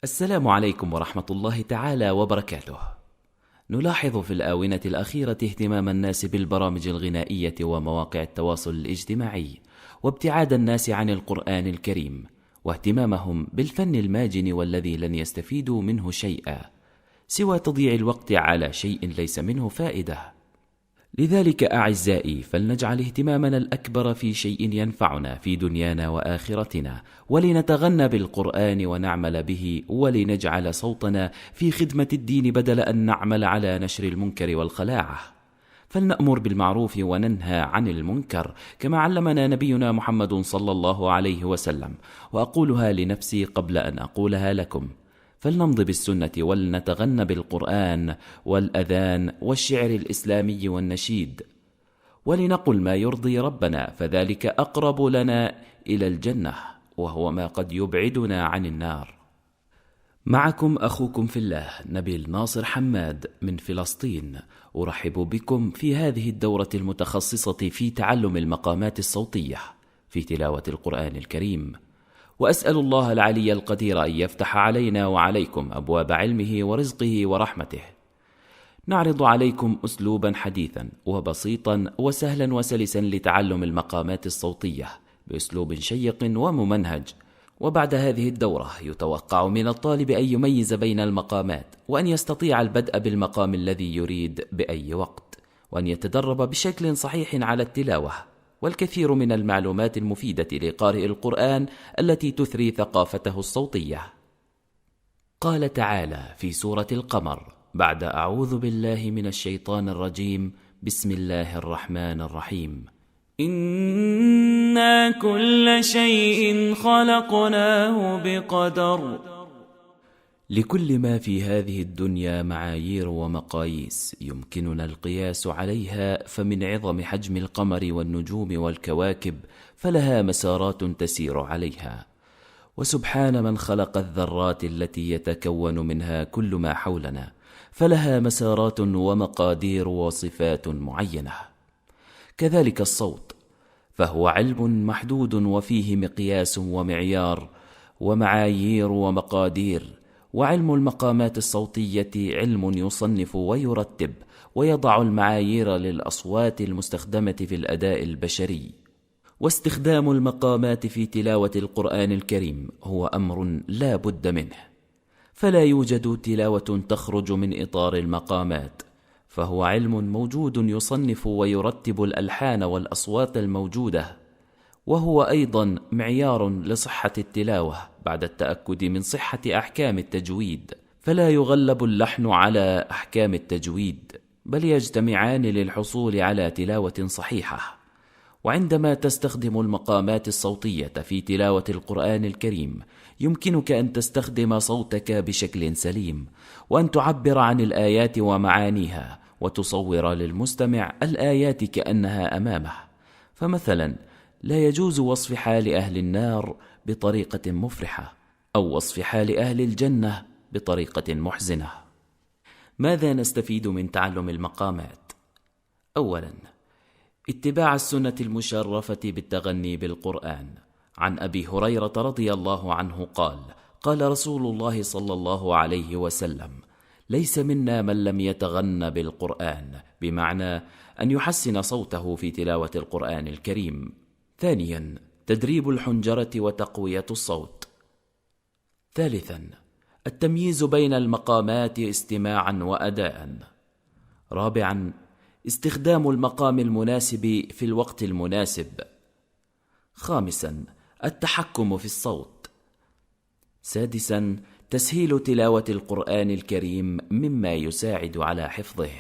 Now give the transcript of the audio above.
السلام عليكم ورحمة الله تعالى وبركاته. نلاحظ في الآونة الأخيرة اهتمام الناس بالبرامج الغنائية ومواقع التواصل الاجتماعي، وابتعاد الناس عن القرآن الكريم، واهتمامهم بالفن الماجن والذي لن يستفيدوا منه شيئا سوى تضييع الوقت على شيء ليس منه فائدة. لذلك أعزائي، فلنجعل اهتمامنا الأكبر في شيء ينفعنا في دنيانا وآخرتنا، ولنتغنى بالقرآن ونعمل به، ولنجعل صوتنا في خدمة الدين بدل أن نعمل على نشر المنكر والخلاعة. فلنأمر بالمعروف وننهى عن المنكر كما علمنا نبينا محمد صلى الله عليه وسلم، وأقولها لنفسي قبل أن أقولها لكم. فلنمض بالسنة ولنتغنى بالقرآن والأذان والشعر الإسلامي والنشيد، ولنقل ما يرضي ربنا، فذلك أقرب لنا إلى الجنة، وهو ما قد يبعدنا عن النار. معكم أخوكم في الله نبيل ناصر حماد من فلسطين، أرحب بكم في هذه الدورة المتخصصة في تعلم المقامات الصوتية في تلاوة القرآن الكريم، وأسأل الله العلي القدير أن يفتح علينا وعليكم أبواب علمه ورزقه ورحمته. نعرض عليكم أسلوبا حديثا وبسيطا وسهلا وسلسا لتعلم المقامات الصوتية بأسلوب شيق وممنهج. وبعد هذه الدورة يتوقع من الطالب أن يميز بين المقامات، وأن يستطيع البدء بالمقام الذي يريد بأي وقت، وأن يتدرب بشكل صحيح على التلاوة والكثير من المعلومات المفيدة لقارئ القرآن التي تثري ثقافته الصوتية. قال تعالى في سورة القمر بعد أعوذ بالله من الشيطان الرجيم: بسم الله الرحمن الرحيم: إنا كل شيء خلقناه بقدر. لكل ما في هذه الدنيا معايير ومقاييس يمكننا القياس عليها، فمن عظم حجم القمر والنجوم والكواكب فلها مسارات تسير عليها، وسبحان من خلق الذرات التي يتكون منها كل ما حولنا، فلها مسارات ومقادير وصفات معينة. كذلك الصوت، فهو علم محدود وفيه مقياس ومعيار ومعايير ومقادير. وعلم المقامات الصوتية علم يصنف ويرتب ويضع المعايير للأصوات المستخدمة في الأداء البشري. واستخدام المقامات في تلاوة القرآن الكريم هو أمر لا بد منه، فلا يوجد تلاوة تخرج من إطار المقامات، فهو علم موجود يصنف ويرتب الألحان والأصوات الموجودة، وهو أيضا معيار لصحة التلاوة بعد التأكد من صحة أحكام التجويد، فلا يغلب اللحن على أحكام التجويد، بل يجتمعان للحصول على تلاوة صحيحة. وعندما تستخدم المقامات الصوتية في تلاوة القرآن الكريم يمكنك أن تستخدم صوتك بشكل سليم، وأن تعبر عن الآيات ومعانيها، وتصور للمستمع الآيات كأنها أمامه. فمثلا لا يجوز وصف حال أهل النار بطريقة مفرحة، أو وصف حال أهل الجنة بطريقة محزنة. ماذا نستفيد من تعلم المقامات؟ أولا، اتباع السنة المشرفة بالتغني بالقرآن. عن أبي هريرة رضي الله عنه قال: قال رسول الله صلى الله عليه وسلم: ليس منا من لم يتغن بالقرآن، بمعنى أن يحسن صوته في تلاوة القرآن الكريم. ثانيا، تدريب الحنجرة وتقوية الصوت. ثالثا، التمييز بين المقامات استماعا وأداء. رابعا، استخدام المقام المناسب في الوقت المناسب. خامسا، التحكم في الصوت. سادسا، تسهيل تلاوة القرآن الكريم مما يساعد على حفظه.